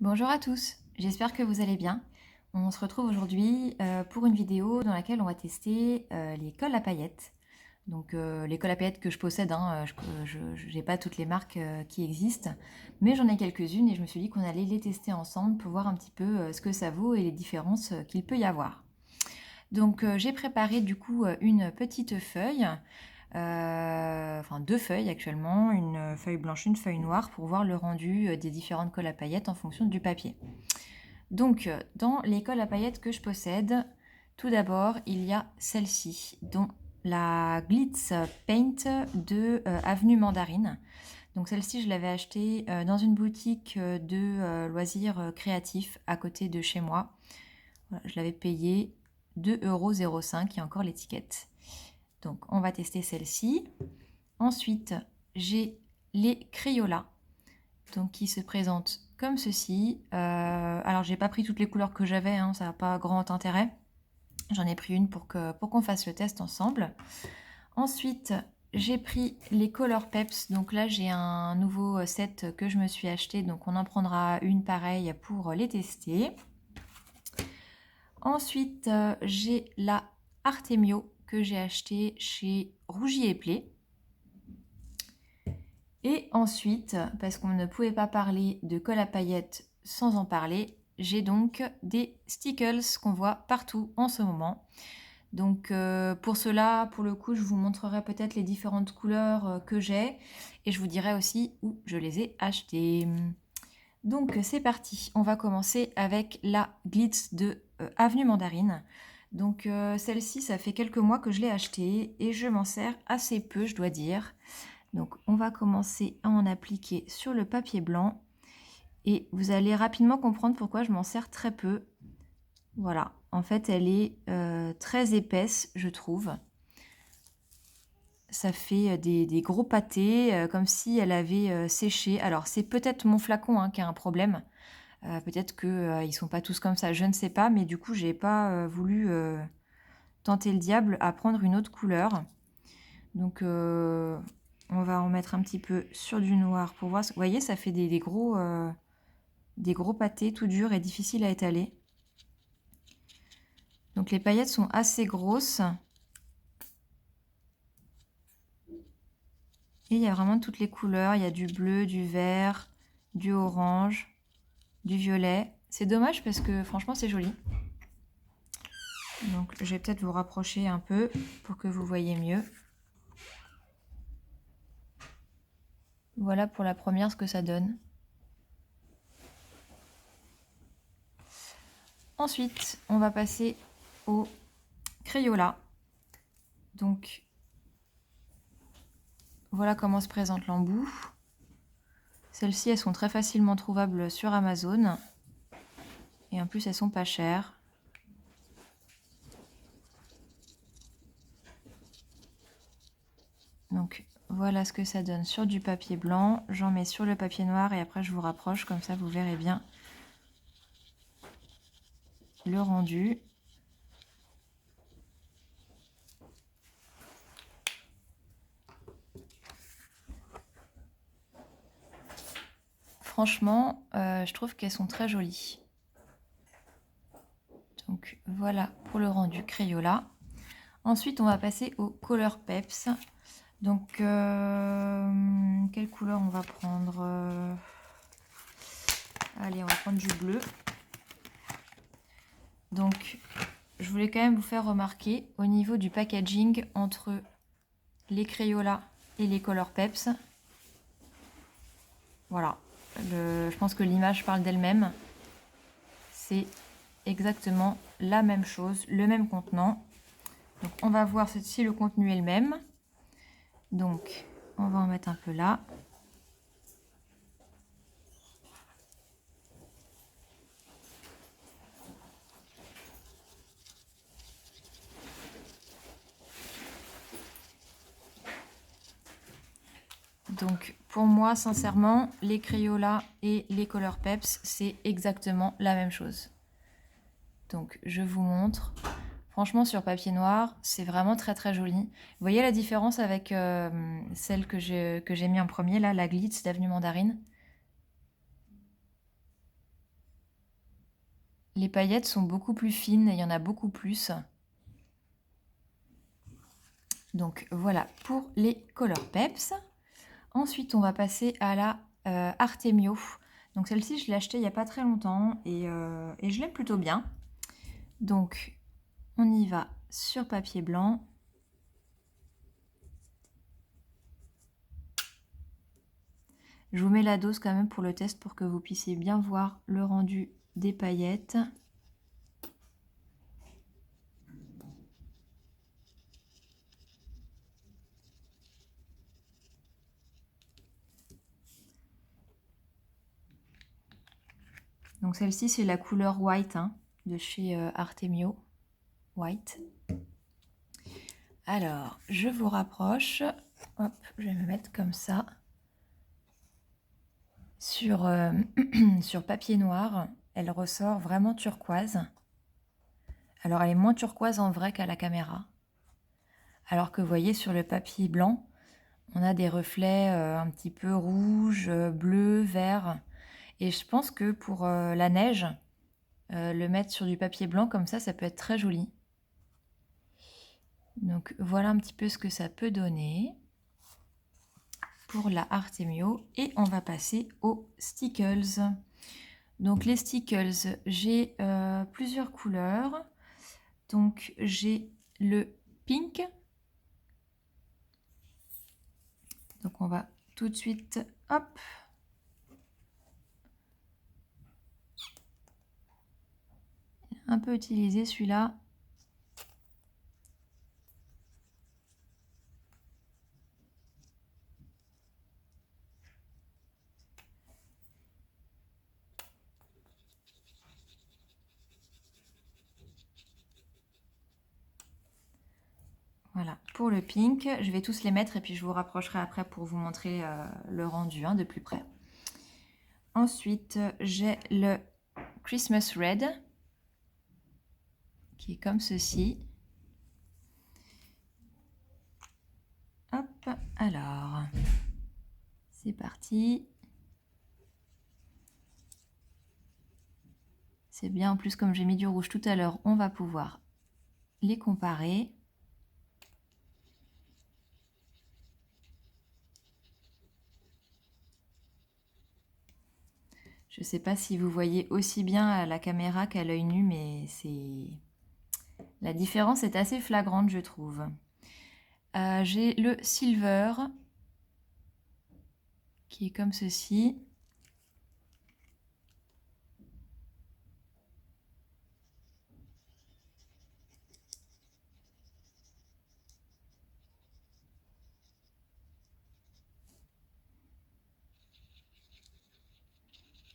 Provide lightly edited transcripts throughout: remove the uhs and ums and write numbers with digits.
Bonjour à tous, j'espère que vous allez bien. On se retrouve aujourd'hui pour une vidéo dans laquelle on va tester les colles à paillettes. Donc les colles à paillettes que je possède, hein, je n'ai pas toutes les marques qui existent, mais j'en ai quelques-unes et je me suis dit qu'on allait les tester ensemble pour voir un petit peu ce que ça vaut et les différences qu'il peut y avoir. Donc j'ai préparé du coup une petite feuille, enfin deux feuilles actuellement, une feuille blanche, une feuille noire pour voir le rendu des différentes colles à paillettes en fonction du papier. Donc dans les colles à paillettes que je possède, tout d'abord il y a celle-ci, dont la Glitz Paint de Avenue Mandarine. Donc celle-ci je l'avais achetée dans une boutique de loisirs créatifs à côté de chez moi. Voilà, je l'avais payée 2,05 €, il y a encore l'étiquette. Donc on va tester celle-ci. Ensuite, j'ai les Crayolas, donc qui se présentent comme ceci. Alors j'ai pas pris toutes les couleurs que j'avais, hein, ça n'a pas grand intérêt. J'en ai pris une pour qu'on fasse le test ensemble. Ensuite, j'ai pris les Color Peps. Donc là, j'ai un nouveau set que je me suis acheté. Donc on en prendra une pareille pour les tester. Ensuite, j'ai la Artemio que j'ai achetée chez Rougy et Play. Et ensuite, parce qu'on ne pouvait pas parler de colle à paillettes sans en parler, j'ai donc des stickers qu'on voit partout en ce moment. Donc pour cela, pour le coup, je vous montrerai peut-être les différentes couleurs que j'ai et je vous dirai aussi où je les ai achetées. Donc c'est parti, on va commencer avec la Glitz de Avenue Mandarine. Donc celle-ci, ça fait quelques mois que je l'ai achetée et je m'en sers assez peu, je dois dire. Donc on va commencer à en appliquer sur le papier blanc et vous allez rapidement comprendre pourquoi je m'en sers très peu. Voilà, en fait elle est très épaisse, je trouve. Ça fait des gros pâtés, comme si elle avait séché. Alors c'est peut-être mon flacon hein, qui a un problème. Peut-être qu'ils ne sont pas tous comme ça, je ne sais pas. Mais du coup, j'ai pas voulu tenter le diable à prendre une autre couleur. Donc on va en mettre un petit peu sur du noir pour voir. Vous voyez, ça fait des gros pâtés tout durs et difficiles à étaler. Donc les paillettes sont assez grosses. Et il y a vraiment toutes les couleurs. Il y a du bleu, du vert, du orange, du violet. C'est dommage parce que franchement c'est joli. Donc je vais peut-être vous rapprocher un peu pour que vous voyez mieux. Voilà pour la première ce que ça donne. Ensuite, on va passer au Crayola. Donc, voilà comment se présente l'embout. Celles-ci, elles sont très facilement trouvables sur Amazon. Et en plus, elles sont pas chères. Donc, voilà ce que ça donne sur du papier blanc. J'en mets sur le papier noir et après, je vous rapproche. Comme ça, vous verrez bien le rendu. Franchement, je trouve qu'elles sont très jolies. Donc voilà pour le rendu Crayola. Ensuite, on va passer au Color Peps. Donc, quelle couleur on va prendre? Allez, on va prendre du bleu. Donc, je voulais quand même vous faire remarquer au niveau du packaging entre les Crayola et les Color Peps. Voilà, je pense que l'image parle d'elle-même. C'est exactement la même chose, le même contenant. Donc, on va voir si le contenu est le même. Donc, on va en mettre un peu là. Donc pour moi, sincèrement, les Crayola et les Color Peps, c'est exactement la même chose. Donc je vous montre. Franchement, sur papier noir, c'est vraiment très très joli. Vous voyez la différence avec celle que j'ai mis en premier, là, la Glitz d'Avenue Mandarine? Les paillettes sont beaucoup plus fines et il y en a beaucoup plus. Donc voilà pour les Color Peps. Ensuite, on va passer à la Artemio. Donc celle-ci, je l'ai achetée il n'y a pas très longtemps et je l'aime plutôt bien. Donc on y va sur papier blanc. Je vous mets la dose quand même pour le test pour que vous puissiez bien voir le rendu des paillettes. Donc celle-ci, c'est la couleur white hein, de chez Artemio. White. Alors, je vous rapproche. Hop, je vais me mettre comme ça. Sur, sur papier noir, elle ressort vraiment turquoise. Alors, elle est moins turquoise en vrai qu'à la caméra. Alors que vous voyez, sur le papier blanc, on a des reflets un petit peu rouge, bleu, vert. Et je pense que pour la neige, le mettre sur du papier blanc comme ça peut être très joli. Donc voilà un petit peu ce que ça peut donner pour la Artemio. Et on va passer aux Stickles. Donc les Stickles, j'ai plusieurs couleurs. Donc j'ai le pink. Donc on va tout de suite, hop, un peu utiliser celui-là. Voilà, pour le pink, je vais tous les mettre et puis je vous rapprocherai après pour vous montrer le rendu hein, de plus près. Ensuite, j'ai le Christmas Red, qui est comme ceci. Hop, alors, c'est parti. C'est bien, en plus comme j'ai mis du rouge tout à l'heure, on va pouvoir les comparer. Je ne sais pas si vous voyez aussi bien à la caméra qu'à l'œil nu, mais la différence est assez flagrante, je trouve. J'ai le Silver, qui est comme ceci.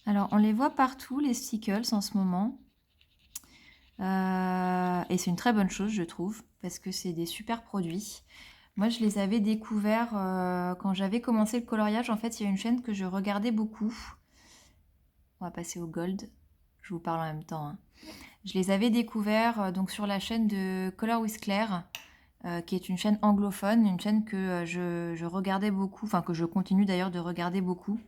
Alors, on les voit partout, les Stickles, en ce moment. Et c'est une très bonne chose, je trouve, parce que c'est des super produits. Moi, je les avais découverts quand j'avais commencé le coloriage. En fait, il y a une chaîne que je regardais beaucoup. On va passer au gold. Je vous parle en même temps. Hein. Je les avais découverts donc sur la chaîne de Color with Claire, qui est une chaîne anglophone, une chaîne que je regardais beaucoup, enfin que je continue d'ailleurs de regarder beaucoup.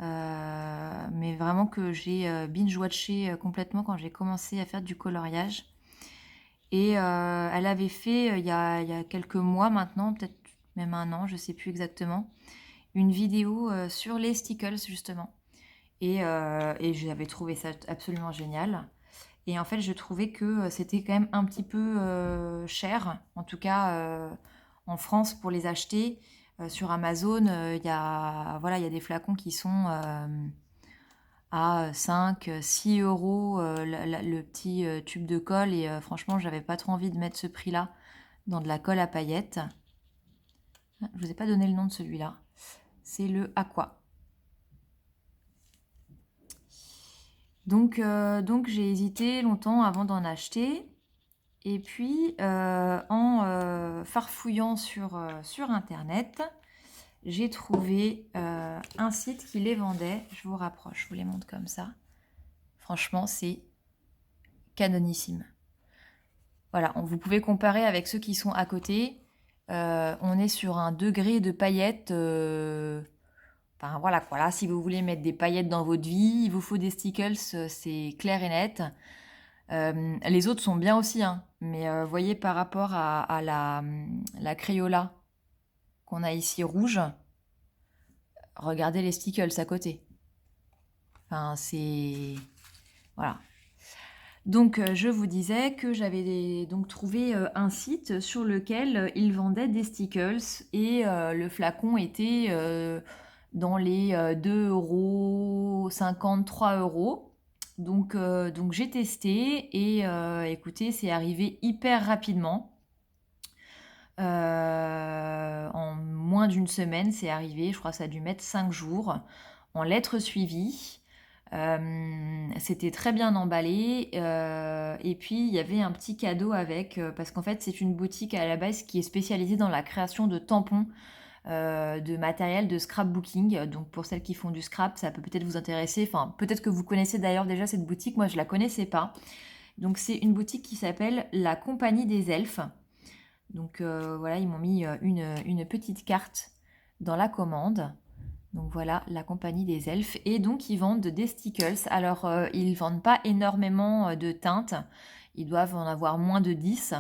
Mais vraiment que j'ai binge-watché complètement quand j'ai commencé à faire du coloriage. Et elle avait fait, il y a quelques mois maintenant, peut-être même un an, je ne sais plus exactement, une vidéo sur les Stickles, justement. Et j'avais trouvé ça absolument génial. Et en fait, je trouvais que c'était quand même un petit peu cher, en tout cas en France, pour les acheter. Sur Amazon, il y a, voilà, y a des flacons qui sont à 5, 6 euros le petit tube de colle. Et franchement, j'avais pas trop envie de mettre ce prix-là dans de la colle à paillettes. Ah, je vous ai pas donné le nom de celui-là. C'est le Aqua. Donc j'ai hésité longtemps avant d'en acheter. Et puis, en farfouillant sur Internet, j'ai trouvé un site qui les vendait. Je vous rapproche, je vous les montre comme ça. Franchement, c'est canonissime. Voilà, vous pouvez comparer avec ceux qui sont à côté. On est sur un degré de paillettes. Enfin voilà quoi, là si vous voulez mettre des paillettes dans votre vie, il vous faut des stickles, c'est clair et net. Les autres sont bien aussi, hein, mais voyez par rapport à la Crayola qu'on a ici rouge, regardez les stickles à côté. Enfin c'est... Voilà. Donc je vous disais que j'avais donc trouvé un site sur lequel ils vendaient des stickles et le flacon était dans les 2,50 €, 3 €. Donc j'ai testé et écoutez, c'est arrivé hyper rapidement. En moins d'une semaine, c'est arrivé, je crois que ça a dû mettre 5 jours, en lettres suivies. C'était très bien emballé et puis il y avait un petit cadeau avec parce qu'en fait c'est une boutique à la base qui est spécialisée dans la création de tampons de matériel de scrapbooking. Donc pour celles qui font du scrap, ça peut peut-être vous intéresser. Enfin, peut-être que vous connaissez d'ailleurs déjà cette boutique. Moi, je la connaissais pas. Donc c'est une boutique qui s'appelle La Compagnie des Elfes. Donc voilà, ils m'ont mis une petite carte dans la commande. Donc voilà, La Compagnie des Elfes. Et donc ils vendent des stickers. Alors ils vendent pas énormément de teintes. Ils doivent en avoir moins de 10.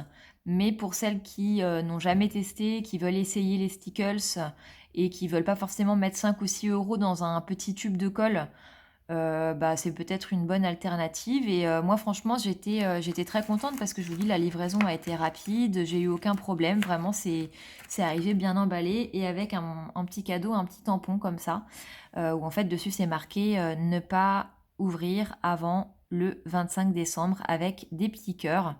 Mais pour celles qui n'ont jamais testé, qui veulent essayer les stickers et qui veulent pas forcément mettre 5 ou 6 € dans un petit tube de colle, bah, c'est peut-être une bonne alternative. Et moi franchement j'étais très contente parce que je vous dis la livraison a été rapide, j'ai eu aucun problème, vraiment c'est arrivé bien emballé et avec un petit cadeau, un petit tampon comme ça, où en fait dessus c'est marqué ne pas ouvrir avant le 25 décembre avec des petits cœurs.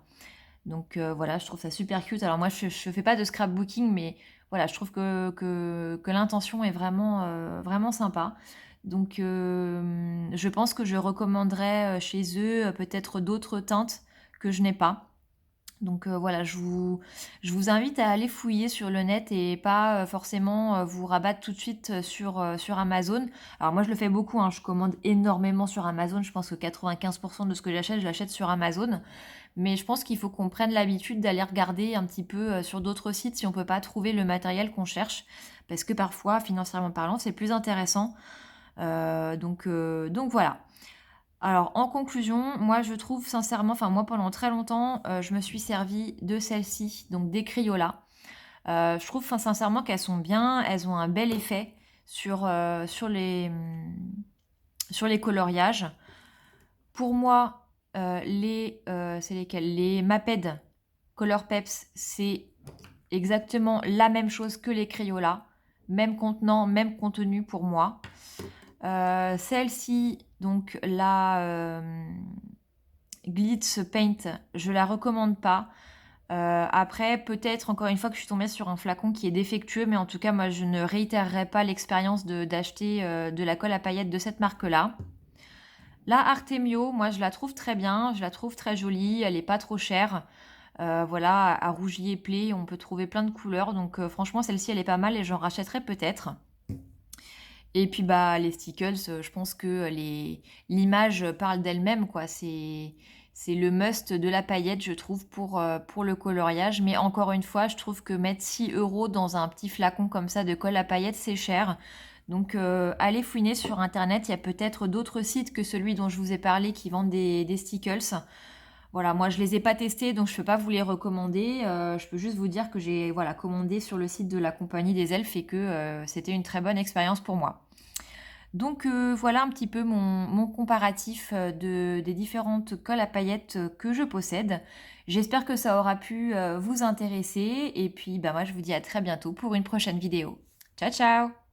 Donc voilà, je trouve ça super cute. Alors moi je fais pas de scrapbooking, mais voilà, je trouve que l'intention est vraiment sympa. Donc je pense que je recommanderais chez eux peut-être d'autres teintes que je n'ai pas. Donc voilà, je vous invite à aller fouiller sur le net et pas forcément vous rabattre tout de suite sur Amazon. Alors moi je le fais beaucoup, hein, je commande énormément sur Amazon, je pense que 95% de ce que j'achète, je l'achète sur Amazon. Mais je pense qu'il faut qu'on prenne l'habitude d'aller regarder un petit peu sur d'autres sites si on ne peut pas trouver le matériel qu'on cherche. Parce que parfois, financièrement parlant, c'est plus intéressant. Donc voilà. Alors en conclusion, moi je trouve sincèrement, enfin moi pendant très longtemps, je me suis servie de celle-ci, donc des Crayola. Je trouve sincèrement qu'elles sont bien, elles ont un bel effet sur les coloriages. Pour moi, c'est lesquels? Les Maped Color Peps, c'est exactement la même chose que les Crayola. Même contenant, même contenu pour moi. Celle-ci, donc la Glitz Paint, je la recommande pas. Après, peut-être encore une fois que je suis tombée sur un flacon qui est défectueux, mais en tout cas, moi, je ne réitérerai pas l'expérience d'acheter de la colle à paillettes de cette marque-là. La Artemio, moi, je la trouve très bien, je la trouve très jolie, elle est pas trop chère. Voilà, à Rougier Play, on peut trouver plein de couleurs, donc franchement, celle-ci, elle est pas mal et j'en rachèterai peut-être. Et puis bah les stickers, je pense que l'image parle d'elle-même, quoi. C'est le must de la paillette, je trouve, pour le coloriage. Mais encore une fois, je trouve que mettre 6 € dans un petit flacon comme ça de colle à paillettes, c'est cher. Donc allez fouiner sur internet, il y a peut-être d'autres sites que celui dont je vous ai parlé qui vendent des stickers. Voilà, moi je les ai pas testés, donc je ne peux pas vous les recommander. Je peux juste vous dire que j'ai voilà, commandé sur le site de la Compagnie des Elfes et que c'était une très bonne expérience pour moi. Donc voilà un petit peu mon comparatif des différentes colles à paillettes que je possède. J'espère que ça aura pu vous intéresser et puis bah, moi je vous dis à très bientôt pour une prochaine vidéo. Ciao ciao!